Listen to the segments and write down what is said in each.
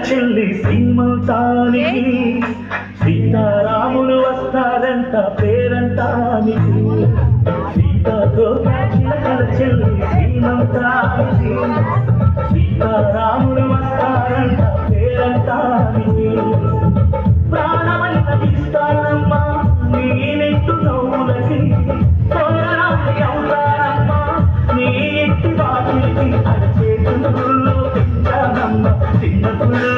చెల్లి శ్రీమంతానికి సీతారాములు వస్తారంట పేరంటానికి సీతాతో చిలకల చెల్లి శ్రీమంతానికి సీతారాములు వస్తారంట పేరంటానికి ప్రాణమైన ఇస్తానమ్మా నీ నెట్టు నవ్వులకి తోరణాన్ని అవుతానమ్మా నీ ఎట్టి వాటికి అరచేతుల్లో పెంచానమ్మ చిన్నప్పుడు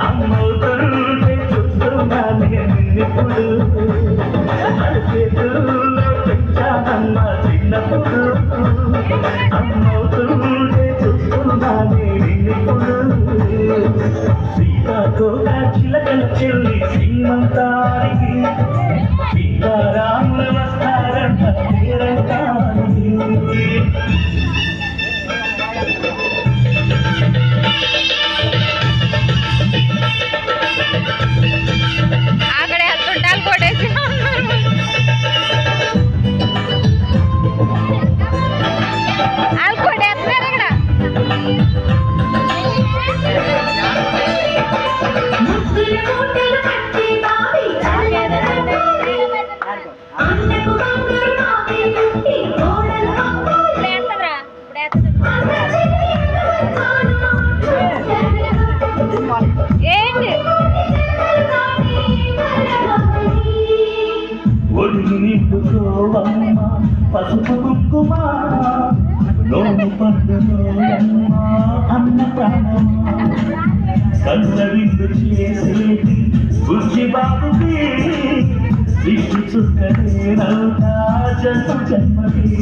అమ్మవుతుంటే చూస్తున్నానే నిన్నప్పుడు అరచేతుల్లో పెంచానమ్మ చిన్నప్పుడు అమ్మవుతుంటే చూస్తున్నానే నిన్నప్పుడు సీతాతో చిలకల చెల్లి శ్రీమంతానికి సీతారాములు వస్తారంట పేరంటానికి అక్కడే చుట్టాలు కొట్టేసి వాళ్ళు కొట్టేస్తున్నారు ఇక్కడ. ఏంటి ఒడిగి నిండుకోవమ్మ పసుపు కుంకుమ నోము పండుగమ్మ అన్న ప్రాణమ్మ కన్నవిందు చేసేది బుజ్జి బాబుకి దిష్టి చుక్కలేనవుతా జన్మ జన్మకి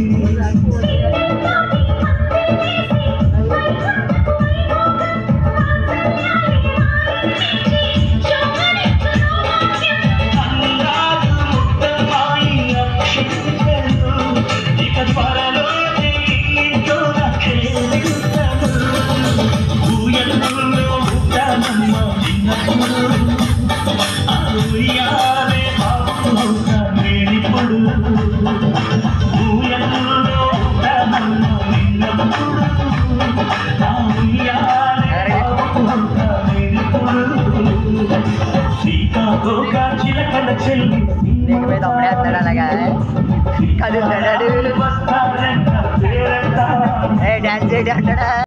డాన్స్